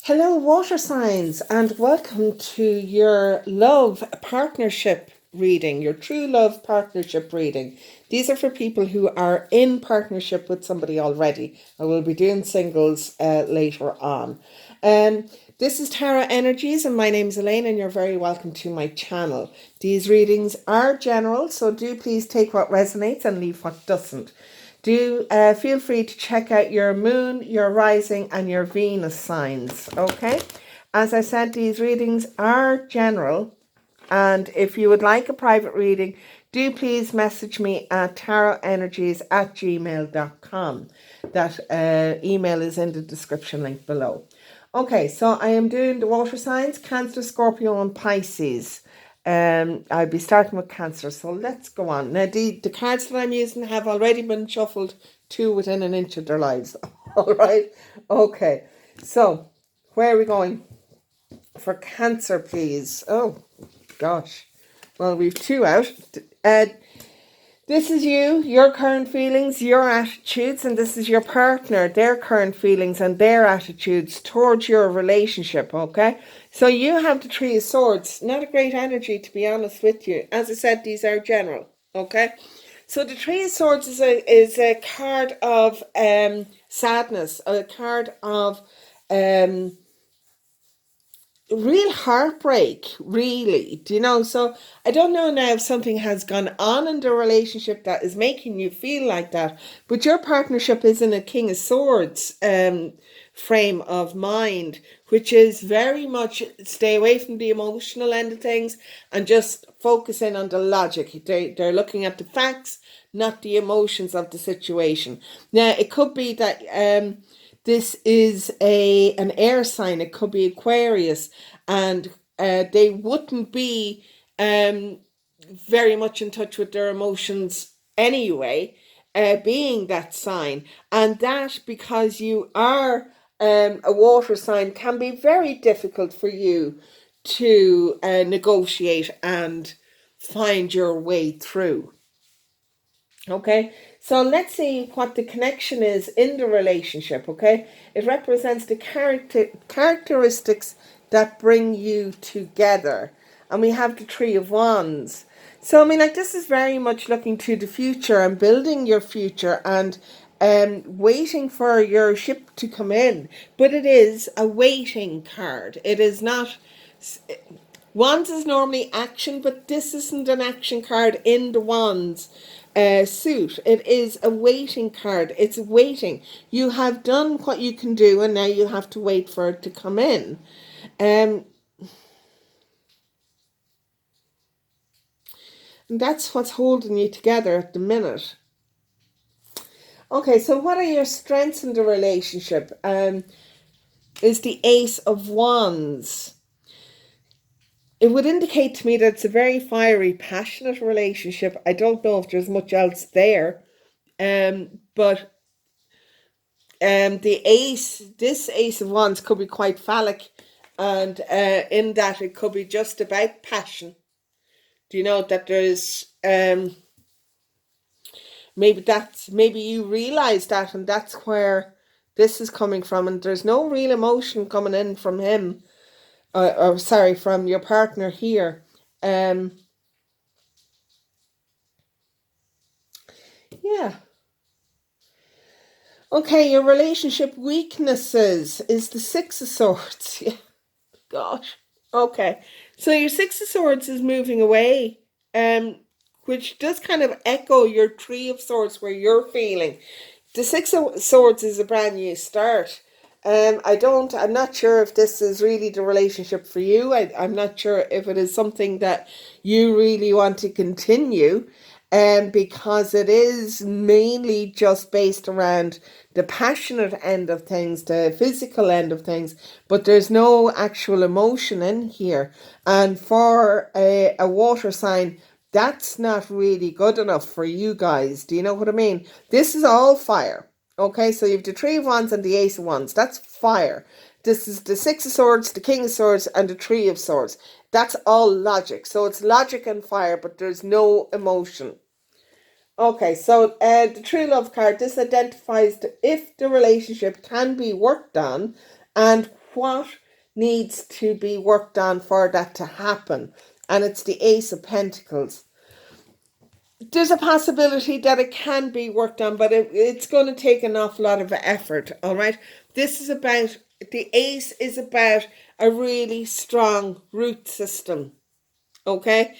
Hello, water signs, and welcome to your love partnership reading, your true love partnership reading. These are for people who are in partnership with somebody already. I will be doing singles later on. Um, this is Tara Energies, and my name is Elaine, and you're very welcome to my channel. These readings are general, so do please take what resonates and leave what doesn't. Do feel free to check out your moon, your rising, and your Venus signs. Okay, as I said, these readings are general, and if you would like a private reading, do please message me at tarotenergies@gmail.com. That email is in the description link below. Okay, so I am doing the water signs: Cancer, Scorpio, and Pisces. I'll be starting with Cancer, so let's go on. Now, the cards that I'm using have already been shuffled to within an inch of their lives. All right, okay, so where are we going? For Cancer, please. Oh, gosh. Well, we've two out. This is you, your current feelings, your attitudes, and this is your partner, their current feelings and their attitudes towards your relationship, okay? So you have the Three of Swords. Not a great energy, to be honest with you. As I said, these are general, okay? So the Three of Swords is a card of sadness, a card of real heartbreak, really. Do you know? So I don't know now if something has gone on in the relationship that is making you feel like that, but your partnership is in a King of Swords frame of mind, which is very much stay away from the emotional end of things and just focus in on the logic. They're looking at the facts, not the emotions of the situation. Now, it could be that this is an air sign. It could be Aquarius, and they wouldn't be very much in touch with their emotions anyway, being that sign. And that, because you are a water sign, can be very difficult for you to negotiate and find your way through. Okay, so let's see what the connection is in the relationship. Okay, it represents the characteristics that bring you together, and we have the Three of Wands. So I mean, like, this is very much looking to the future and building your future and waiting for your ship to come in. But it is a waiting card. It is not. Wands is normally action, but this isn't an action card in the Wands suit. It is a waiting card. It's waiting. You have done what you can do, and now you have to wait for it to come in. And that's what's holding you together at the minute. Okay, so what are your strengths in the relationship? Is the Ace of Wands. It would indicate to me that it's a very fiery, passionate relationship. I don't know if there's much else there. But this Ace of Wands could be quite phallic, and in that it could be just about passion. Do you know that there's maybe you realize that, and that's where this is coming from, and there's no real emotion coming in from him, or sorry, from your partner here. Yeah. Okay, your relationship weaknesses is the Six of Swords. Yeah, gosh. Okay, so your Six of Swords is moving away, which does kind of echo your Three of Swords, where you're feeling. The Six of Swords is a brand new start. I'm not sure if this is really the relationship for you. I'm not sure if it is something that you really want to continue, because it is mainly just based around the passionate end of things, the physical end of things, but there's no actual emotion in here. And for a water sign, that's not really good enough for you guys. Do you know what I mean? This is all fire. Okay, so you have the Three of Wands and the Ace of Wands. That's fire. This is the Six of Swords, the King of Swords, and the Three of Swords. That's all logic. So it's logic and fire, but there's no emotion. Okay, so the True Love card, this identifies if the relationship can be worked on and what needs to be worked on for that to happen. And it's the Ace of Pentacles. There's a possibility that it can be worked on, but it's going to take an awful lot of effort, all right? This is about, the Ace is about a really strong root system, okay?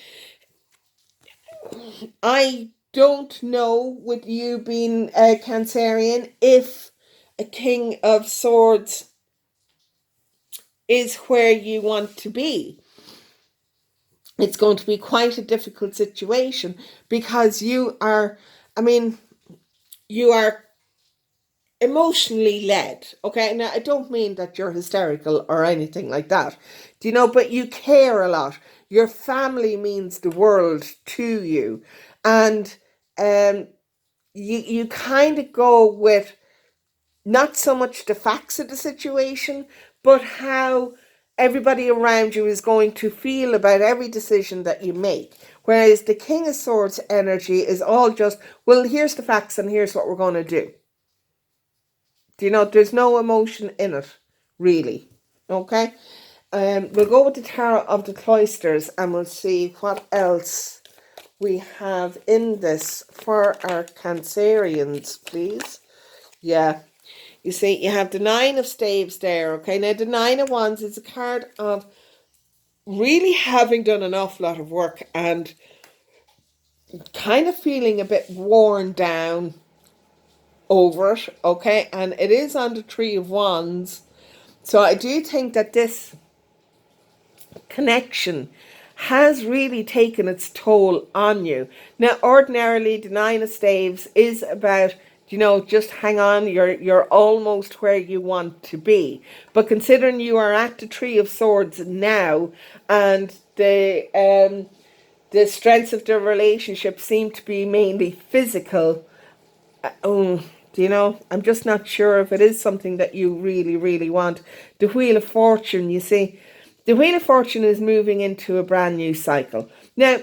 I don't know, with you being a Cancerian, if a King of Swords is where you want to be. It's going to be quite a difficult situation because you are emotionally led. Okay, now I don't mean that you're hysterical or anything like that, but you care a lot. Your family means the world to you, and you kind of go with not so much the facts of the situation, but how everybody around you is going to feel about every decision that you make. Whereas the King of Swords energy is all just, well, here's the facts and here's what we're going to do. There's no emotion in it, really. Okay? We'll go with the Tarot of the Cloisters and we'll see what else we have in this for our Cancerians, please. Yeah. You see, you have the Nine of Staves there, okay? Now, the Nine of Wands is a card of really having done an awful lot of work and kind of feeling a bit worn down over it, okay? And it is on the Three of Wands. So I do think that this connection has really taken its toll on you. Now, ordinarily, the Nine of Staves is about, just hang on, you're almost where you want to be. But considering you are at the Three of Swords now, and the strengths of the relationship seem to be mainly physical, I'm just not sure if it is something that you really, really want. The Wheel of Fortune, you see, the Wheel of Fortune is moving into a brand new cycle. Now,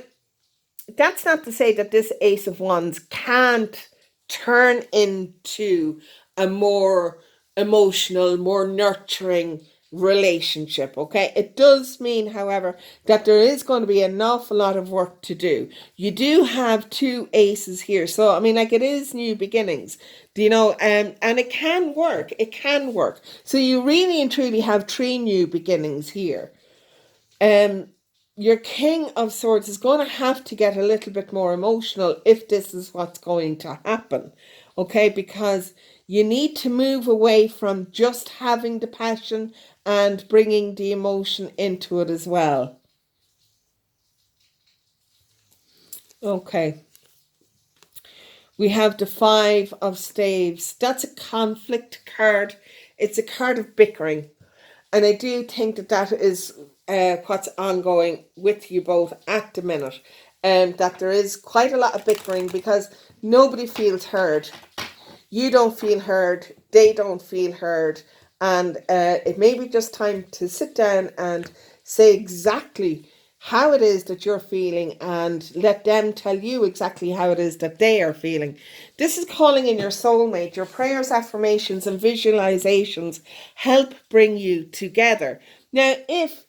that's not to say that this Ace of Wands can't turn into a more emotional, more nurturing relationship, okay? It does mean, however, that there is going to be an awful lot of work to do. You do have two aces here, so it is new beginnings, and it can work. So you really and truly have three new beginnings here. Your King of Swords is going to have to get a little bit more emotional if this is what's going to happen, okay? Because you need to move away from just having the passion and bringing the emotion into it as well. Okay. We have the Five of Staves. That's a conflict card. It's a card of bickering. And I do think that is what's ongoing with you both at the minute. That there is quite a lot of bickering because nobody feels heard. You don't feel heard. They don't feel heard. And it may be just time to sit down and say exactly how it is that you're feeling and let them tell you exactly how it is that they are feeling. This is calling in your soulmate. Your prayers, affirmations, and visualizations help bring you together. Now, if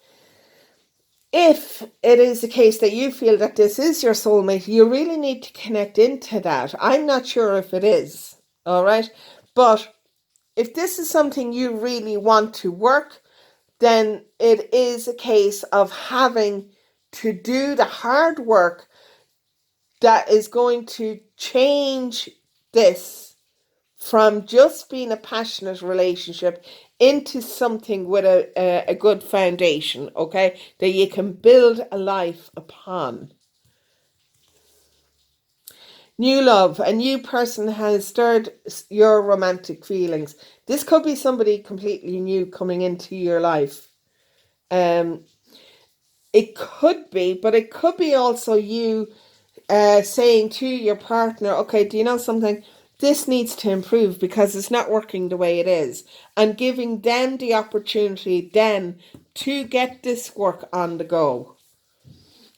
it is the case that you feel that this is your soulmate, you really need to connect into that. I'm not sure if it is, all right? But if this is something you really want to work, then it is a case of having to do the hard work that is going to change this from just being a passionate relationship into something with a good foundation, okay, that you can build a life upon. New love, a new person has stirred your romantic feelings. This could be somebody completely new coming into your life. It could be, but it could be also you saying to your partner, okay, do you know something? This needs to improve because it's not working the way it is. And giving them the opportunity then to get this work on the go.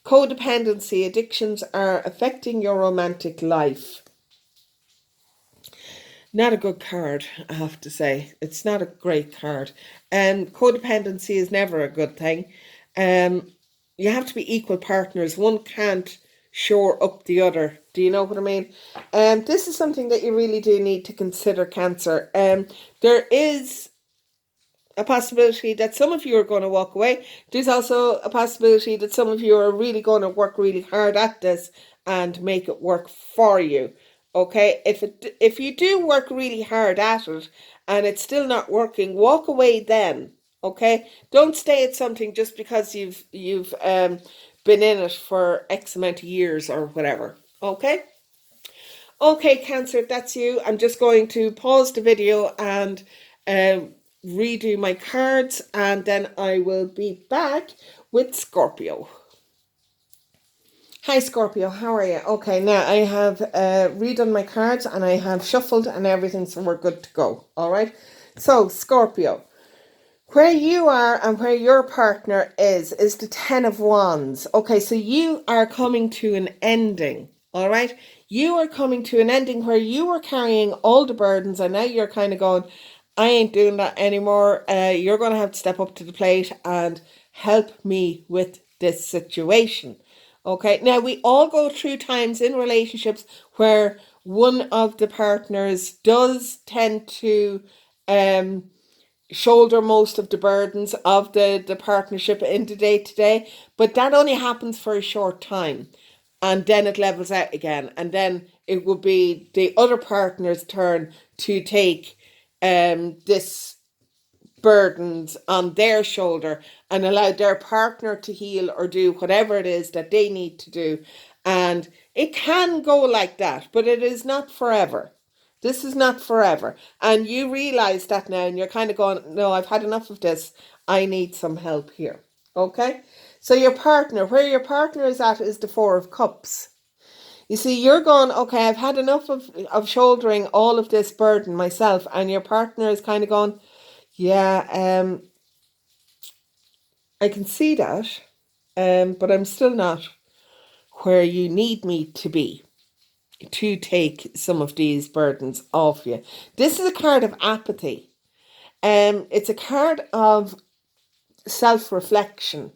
Codependency, addictions are affecting your romantic life. Not a good card, I have to say. It's not a great card. Codependency is never a good thing. Um, you have to be equal partners. One can't shore up the other. Do you know what I mean? This is something that you really do need to consider, Cancer. There is a possibility that some of you are going to walk away. There's also a possibility that some of you are really going to work really hard at this and make it work for you. Okay, if you do work really hard at it and it's still not working, walk away then. Okay, don't stay at something just because you've been in it for X amount of years or whatever. Okay. Okay, Cancer, that's you. I'm just going to pause the video and um, redo my cards, and then I will be back with Scorpio. Hi, Scorpio, how are you? Okay, now I have redone my cards and I have shuffled and everything, so we're good to go. All right. So, Scorpio, where you are and where your partner is the Ten of Wands. Okay, so you are coming to an ending. All right. You are coming to an ending where you were carrying all the burdens and now you're kind of going, I ain't doing that anymore. You're going to have to step up to the plate and help me with this situation. Okay. Now, we all go through times in relationships where one of the partners does tend to um shoulder most of the burdens of the partnership in the day to day, but that only happens for a short time and then it levels out again, and then it will be the other partner's turn to take this burdens on their shoulder and allow their partner to heal or do whatever it is that they need to do. And it can go like that, but it is not forever. This is not forever. And you realize that now, and you're kind of going, no, I've had enough of this. I need some help here. Okay? So your partner, where your partner is at is the Four of Cups. You see, you're going, okay, I've had enough of shouldering all of this burden myself. And your partner is kind of going, yeah, I can see that, but I'm still not where you need me to be to take some of these burdens off you. This is a card of apathy. It's a card of self-reflection.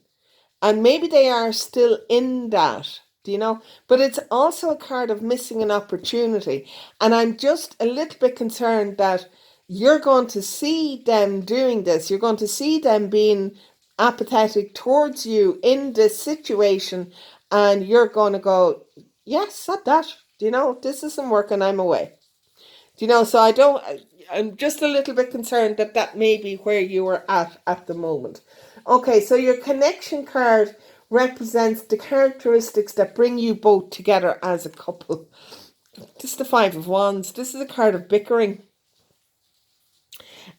And maybe they are still in that, do you know? But it's also a card of missing an opportunity. And I'm just a little bit concerned that you're going to see them doing this. You're going to see them being apathetic towards you in this situation. And you're going to go, yes, at that. Do you know, this isn't working, I'm away. Do you know, so I'm just a little bit concerned that that may be where you are at the moment. Okay, so your connection card represents the characteristics that bring you both together as a couple. This is the Five of Wands. This is a card of bickering.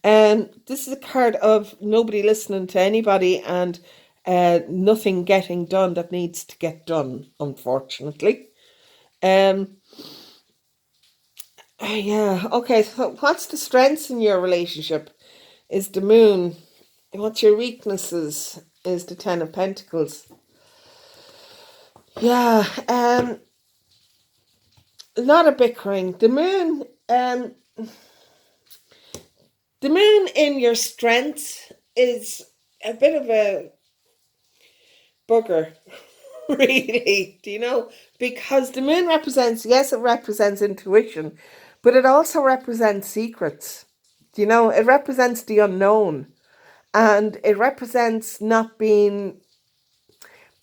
And this is a card of nobody listening to anybody and nothing getting done that needs to get done, unfortunately. Um, yeah, okay, so what's the strengths in your relationship? Is the Moon. What's your weaknesses? Is the Ten of Pentacles. Yeah, a lot of bickering. The Moon in your strengths is a bit of a bugger, really, do you know? Because the Moon represents, yes, it represents intuition, but it also represents secrets. Do you know? It represents the unknown. And it represents not being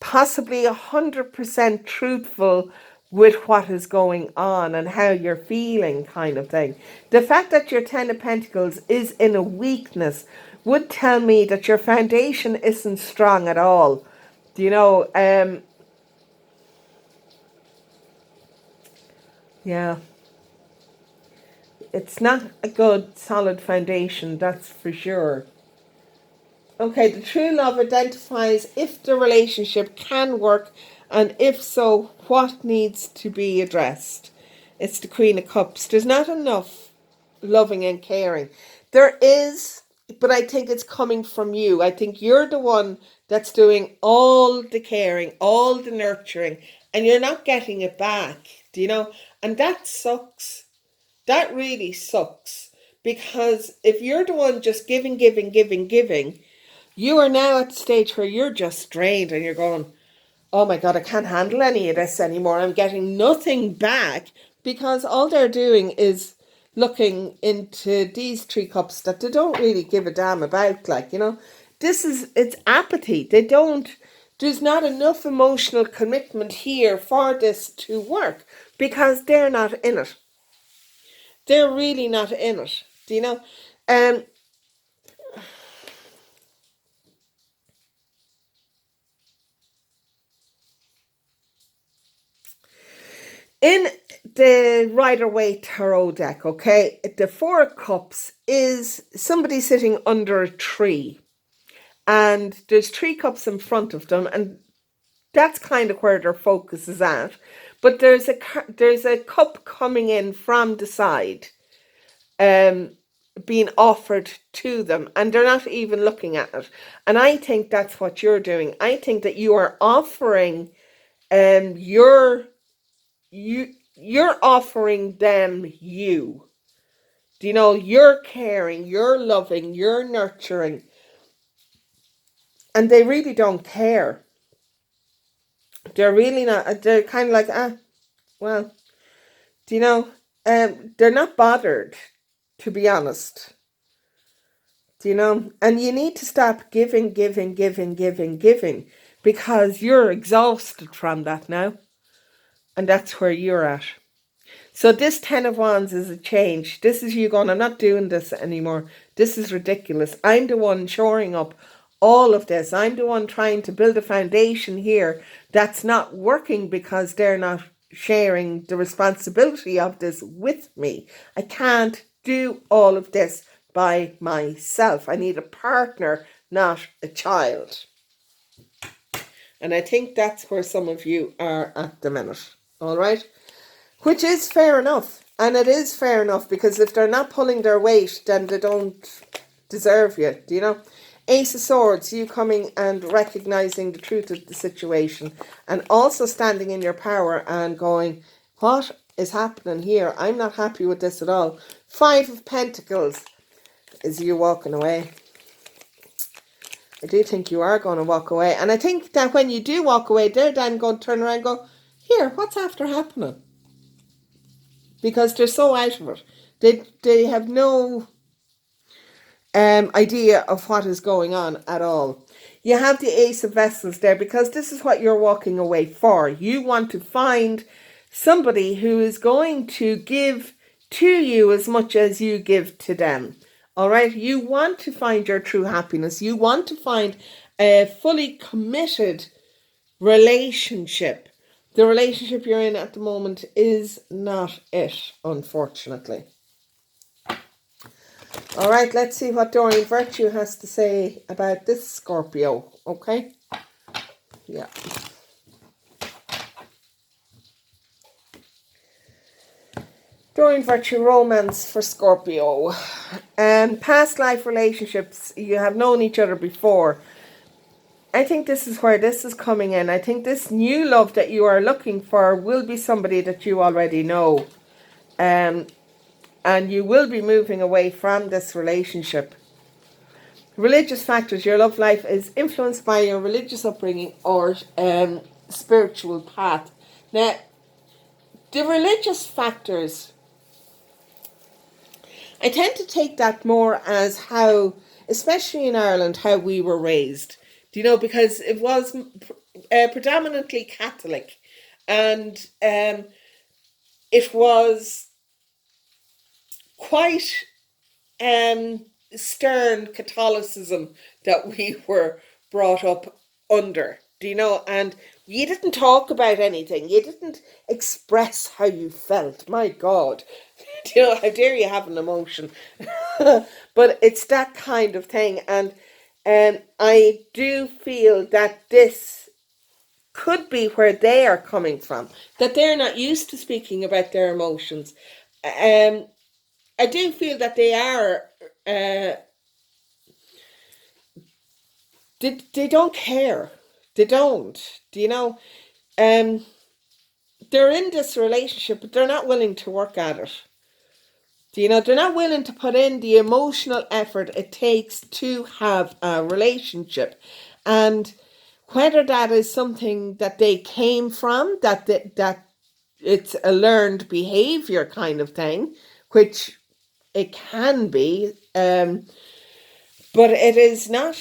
possibly 100% truthful with what is going on and how you're feeling, kind of thing. The fact that your Ten of Pentacles is in a weakness would tell me that your foundation isn't strong at all. Do you know? Yeah, it's not a good solid foundation, that's for sure. Okay, the true love identifies if the relationship can work, and if so, what needs to be addressed. It's the Queen of Cups. There's not enough loving and caring. There is, but I think it's coming from you. I think you're the one that's doing all the caring, all the nurturing, and you're not getting it back, do you know? And that sucks. That really sucks. Because if you're the one just giving, giving, giving, giving, you are now at the stage where you're just drained and you're going, oh my God, I can't handle any of this anymore. I'm getting nothing back, because all they're doing is looking into these 3 cups that they don't really give a damn about. Like, it's apathy. There's not enough emotional commitment here for this to work, because they're not in it. They're really not in it. Do you know? Um, in the Rider-Waite Tarot deck, okay, the 4 of Cups is somebody sitting under a tree, and there's 3 cups in front of them, and that's kind of where their focus is at. But there's a cup coming in from the side, being offered to them, and they're not even looking at it. And I think that's what you're doing. I think that you are offering, your you're offering them you. Do you know, you're caring, you're loving, you're nurturing, and they really don't care. They're really not. They're kind of like, well, do you know? They're not bothered, to be honest. Do you know? And you need to stop giving, giving, giving, giving, giving, because you're exhausted from that now, and that's where you're at. So this 10 of Wands is a change. This is you going, I'm not doing this anymore. This is ridiculous. I'm the one shoring up all of this. I'm the one trying to build a foundation here that's not working, because they're not sharing the responsibility of this with me. I can't do all of this by myself. I need a partner, not a child. And I think that's where some of you are at the minute. All right? Which is fair enough. And it is fair enough, because if they're not pulling their weight, then they don't deserve you. Do you know? Ace of Swords, you coming and recognizing the truth of the situation, and also standing in your power and going, what is happening here? I'm not happy with this at all. 5 of Pentacles is you walking away. I do think you are going to walk away. And I think that when you do walk away, they're then going to turn around and go, here, what's after happening? Because they're so out of it. They have no idea of what is going on at all. You have the Ace of Vessels there, because this is what you're walking away for. You want to find somebody who is going to give to you as much as you give to them. All right? You want to find your true happiness. You want to find a fully committed relationship. The relationship you're in at the moment is not it, unfortunately. All right, let's see what Doreen Virtue has to say about this Scorpio, okay? Yeah. Doreen Virtue, romance for Scorpio. Past life relationships, you have known each other before. I think this is where this is coming in. I think this new love that you are looking for will be somebody that you already know. And you will be moving away from this relationship. Religious factors. Your love life is influenced by your religious upbringing or spiritual path. Now, the religious factors, I tend to take that more as how, especially in Ireland, how we were raised. Do you know, because it was predominantly Catholic, and it was quite stern Catholicism that we were brought up under. Do you know? And you didn't talk about anything. You didn't express how you felt. My God. Do you know, how dare you have an emotion? But it's that kind of thing. And I do feel that this could be where they are coming from. That they're not used to speaking about their emotions. I do feel that they are... They don't care. They don't. Do you know? They're in this relationship, but they're not willing to work at it. You know, they're not willing to put in the emotional effort it takes to have a relationship. And whether that is something that they came from, that it's a learned behavior kind of thing, which it can be, but it's not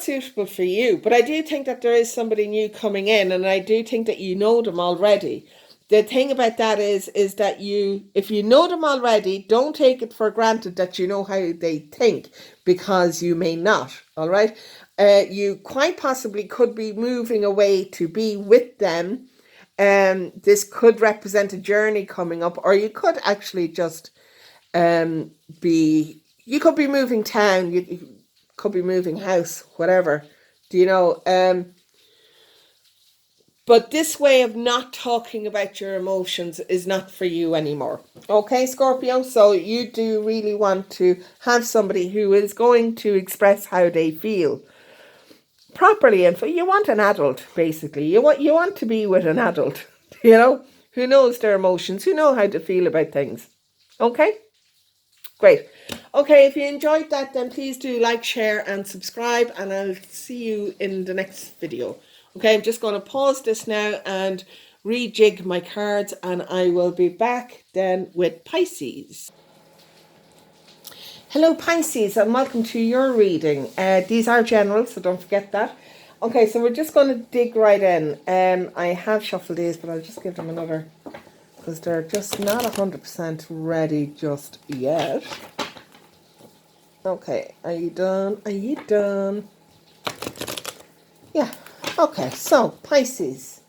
suitable for you. But I do think that there is somebody new coming in, and I do think that you know them already. The thing about that is that if you know them already, don't take it for granted that you know how they think, because you may not. All right. You quite possibly could be moving away to be with them. This could represent a journey coming up, or you could actually just you could be moving town, you could be moving house, whatever. Do you know? But this way of not talking about your emotions is not for you anymore. Okay, Scorpio? So you do really want to have somebody who is going to express how they feel properly. And you want an adult, basically. You want to be with an adult, you know, who knows their emotions, who know how to feel about things. Okay? Great. Okay, if you enjoyed that, then please do like, share, and subscribe, and I'll see you in the next video. Okay, I'm just going to pause this now and rejig my cards, and I will be back then with Pisces. Hello, Pisces, and welcome to your reading. These are general, so don't forget that. Okay, so we're just going to dig right in. I have shuffled these, but I'll just give them another, because they're just not 100% ready just yet. Okay, are you done? Are you done? Yeah. Okay, so Pisces.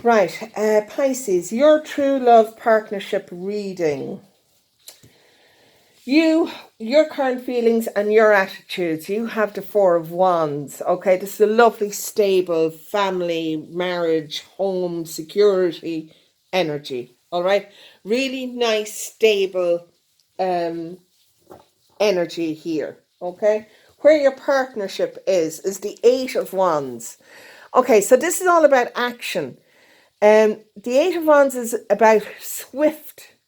Right, Pisces, your true love partnership reading. Your current feelings and your attitudes. You have the Four of Wands. Okay, this is a lovely, stable family, marriage, home, security energy. All right, really nice, stable energy here. Okay, where your partnership is the Eight of Wands. Okay, so this is all about action. The Eight of Wands is about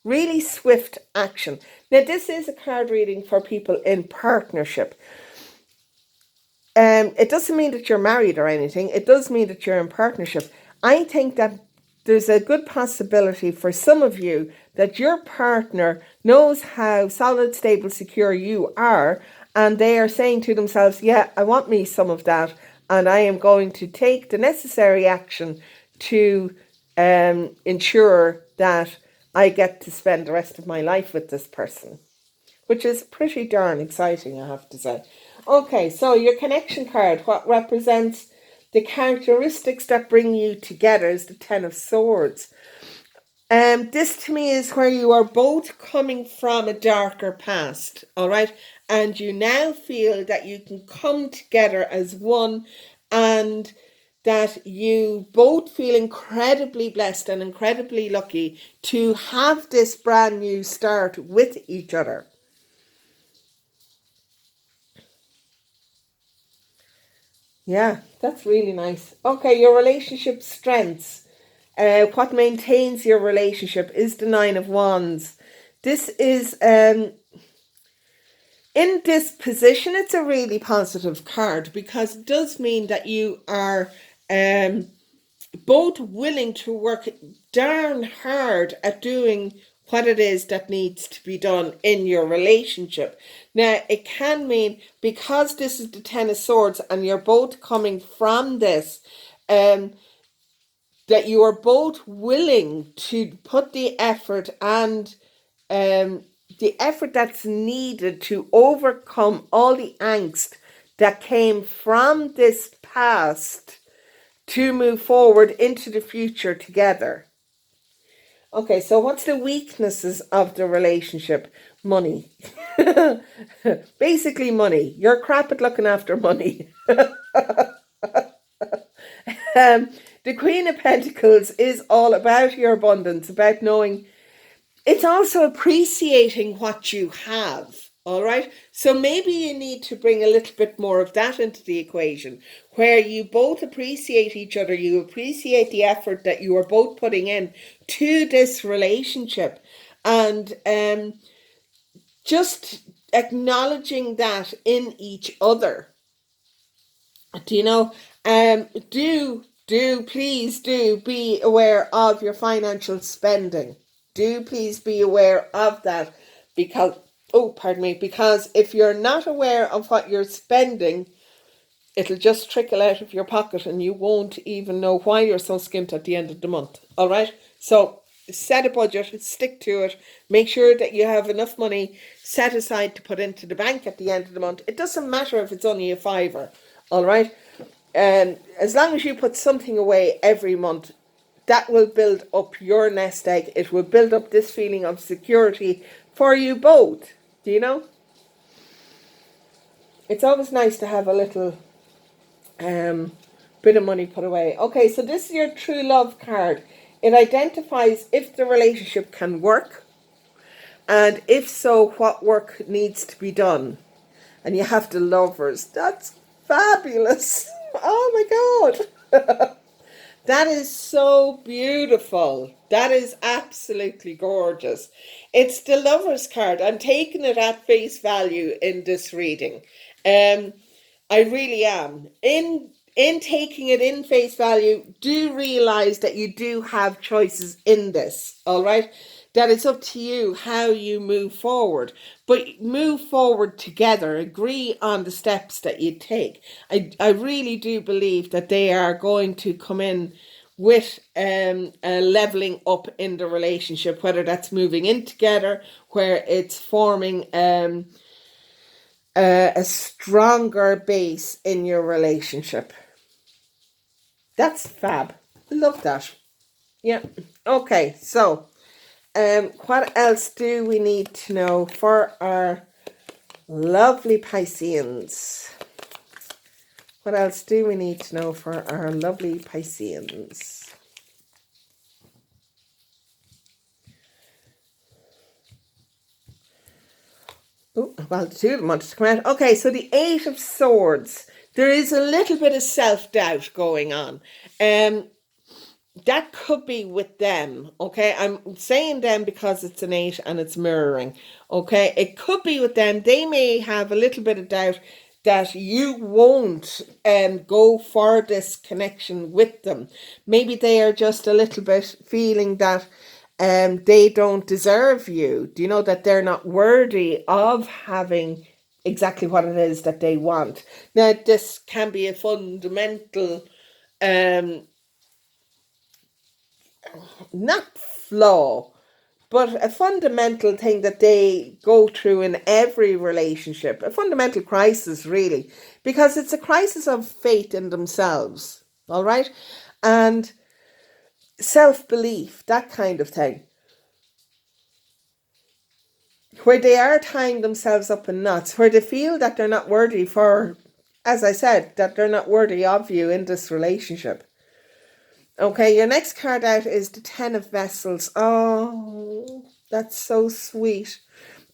really swift action. Now, this is a card reading for people in partnership. It doesn't mean that you're married or anything. It does mean that you're in partnership. I think that there's a good possibility for some of you that your partner knows how solid, stable, secure you are, and they are saying to themselves, yeah, I want me some of that, and I am going to take the necessary action to ensure that I get to spend the rest of my life with this person, which is pretty darn exciting, I have to say. Okay, so your connection card, what represents the characteristics that bring you together, is the Ten of Swords. This to me is where you are both coming from a darker past, all right? And you now feel that you can come together as one, and that you both feel incredibly blessed and incredibly lucky to have this brand new start with each other. Yeah, that's really nice. Okay, your relationship strengths. What maintains your relationship is the Nine of Wands. This is, in this position, it's a really positive card, because it does mean that you are both willing to work darn hard at doing what it is that needs to be done in your relationship. Now, it can mean, because this is the Ten of Swords and you're both coming from this, that you are both willing to put the effort and the effort that's needed to overcome all the angst that came from this past to move forward into the future together. Okay, so what's the weaknesses of the relationship? Money. Basically money. You're crap at looking after money. The Queen of Pentacles is all about your abundance, about knowing. It's also appreciating what you have. All right. So maybe you need to bring a little bit more of that into the equation, where you both appreciate each other. You appreciate the effort that you are both putting in to this relationship. And just acknowledging that in each other. Do you know, please do be aware of your financial spending. Do please be aware of that, because, oh, pardon me, because if you're not aware of what you're spending, it'll just trickle out of your pocket and you won't even know why you're so skint at the end of the month. All right? So set a budget, stick to it, make sure that you have enough money set aside to put into the bank at the end of the month. It doesn't matter if it's only a fiver. All right? And as long as you put something away every month, that will build up your nest egg. It will build up this feeling of security for you both. Do you know? It's always nice to have a little bit of money put away. Okay, so this is your true love card. It identifies if the relationship can work, and if so, what work needs to be done. And you have the Lovers. That's fabulous. Oh my God. That is so beautiful. That is absolutely gorgeous. It's the Lovers card. I'm taking it at face value in this reading. I really am. In taking it in face value, do realize that you do have choices in this, all right? That it's up to you how you move forward. But move forward together. Agree on the steps that you take. I really do believe that they are going to come in with a leveling up in the relationship, whether that's moving in together, where it's forming a stronger base in your relationship. That's fab. Love that. Yeah. Okay, so what else do we need to know for our lovely Pisceans? What else do we need to know for our lovely Pisceans? Oh, well, the two of them wanted to come out. Okay, so the Eight of Swords. There is a little bit of self-doubt going on. That could be with them, okay? I'm saying them because it's an 8 and it's mirroring, okay? It could be with them. They may have a little bit of doubt that you won't go for this connection with them. Maybe they are just a little bit feeling that they don't deserve you. Do you know that they're not worthy of having exactly what it is that they want? Now, this can be a fundamental not flaw, but a fundamental thing that they go through in every relationship, a fundamental crisis, really, because it's a crisis of faith in themselves, all right? And self-belief, that kind of thing, where they are tying themselves up in knots, where they feel that they're not worthy for, as I said, that they're not worthy of you in this relationship. Okay, your next card out is the Ten of Vessels. Oh, that's so sweet.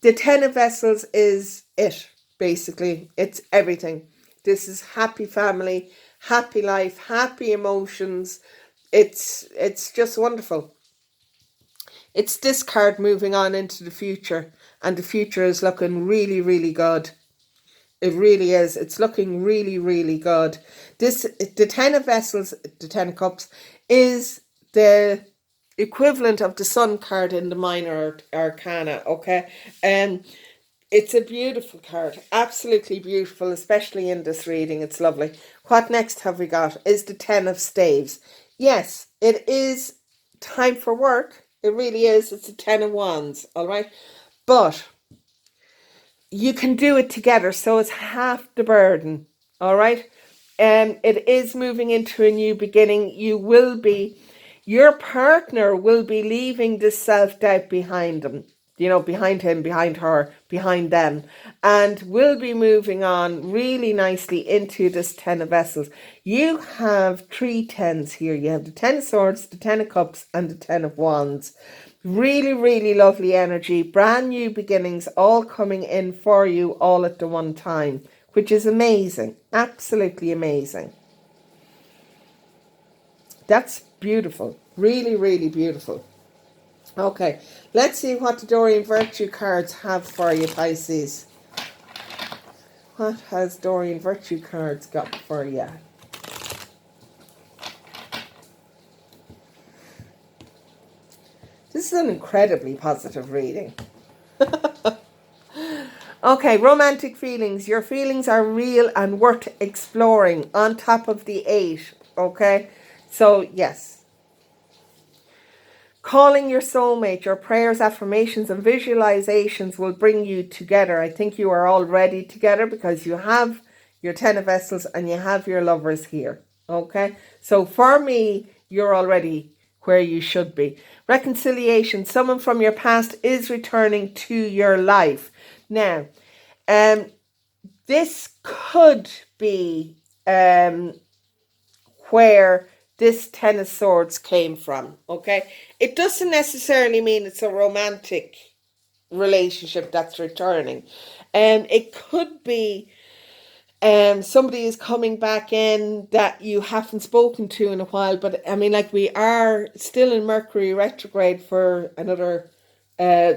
The Ten of Vessels is it, basically. It's everything. This is happy family, happy life, happy emotions. It's just wonderful. It's this card moving on into the future, and the future is looking really, really good. It really is. It's looking really, really good. The Ten of Vessels, the Ten of Cups, is the equivalent of the Sun card in the Minor Arcana, okay? It's a beautiful card. Absolutely beautiful, especially in this reading. It's lovely. What next have we got is the Ten of Staves. Yes, it is time for work. It really is. It's a Ten of Wands, all right? But you can do it together, so it's half the burden, all right? It is moving into a new beginning. Your partner will be leaving this self-doubt behind them, behind him, behind her, behind them, and will be moving on really nicely into this Ten of Vessels. You have 3 tens here. You have the Ten of Swords, the Ten of Cups, and the Ten of Wands. Really, really lovely energy. Brand new beginnings all coming in for you all at the one time, which is amazing. Absolutely amazing. That's beautiful. Really, really beautiful. Okay, let's see what the Dorian Virtue cards have for you, Pisces. What has Dorian Virtue cards got for you? This is an incredibly positive reading. Okay, romantic feelings. Your feelings are real and worth exploring, on top of the 8. Okay, so yes. Calling your soulmate, your prayers, affirmations, and visualizations will bring you together. I think you are already together because you have your 10 of Vessels and you have your lovers here. Okay, so for me, you're already where you should be. Reconciliation. Someone from your past is returning to your life. Now, this could be where this 10 of Swords came from, okay? It doesn't necessarily mean it's a romantic relationship that's returning. It could be somebody is coming back in that you haven't spoken to in a while, but I mean, like, we are still in Mercury retrograde for another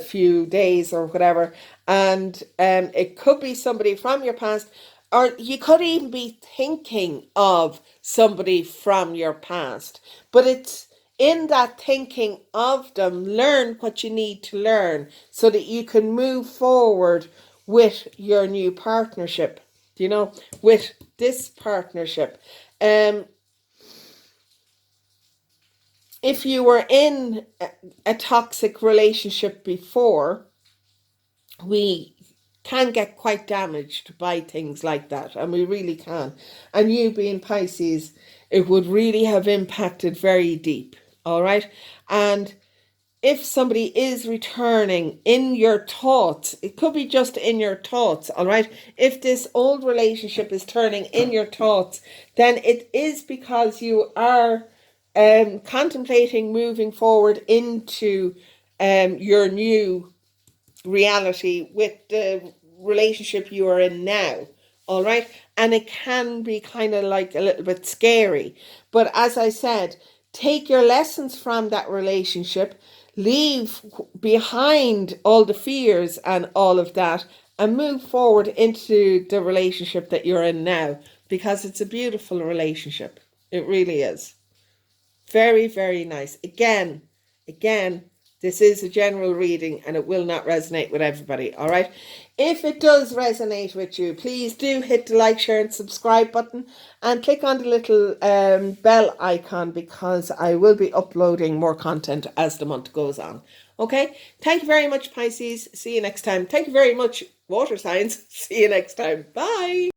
few days or whatever, and it could be somebody from your past, or you could even be thinking of somebody from your past, but it's in that thinking of them, learn what you need to learn so that you can move forward with your new partnership, you know, with this partnership. If you were in a toxic relationship before, we can get quite damaged by things like that, and we really can. And you being Pisces, it would really have impacted very deep. All right. And if somebody is returning in your thoughts, it could be just in your thoughts, all right? If this old relationship is turning in your thoughts, then it is because you are contemplating moving forward into your new reality with the relationship you are in now. All right. And it can be kind of like a little bit scary. But as I said, take your lessons from that relationship, leave behind all the fears and all of that, and move forward into the relationship that you're in now, because it's a beautiful relationship. It really is. Very, very nice. Again, this is a general reading and it will not resonate with everybody, all right? If it does resonate with you, please do hit the like, share, and subscribe button and click on the little bell icon, because I will be uploading more content as the month goes on. Okay? Thank you very much, Pisces. See you next time. Thank you very much, water signs. See you next time. Bye.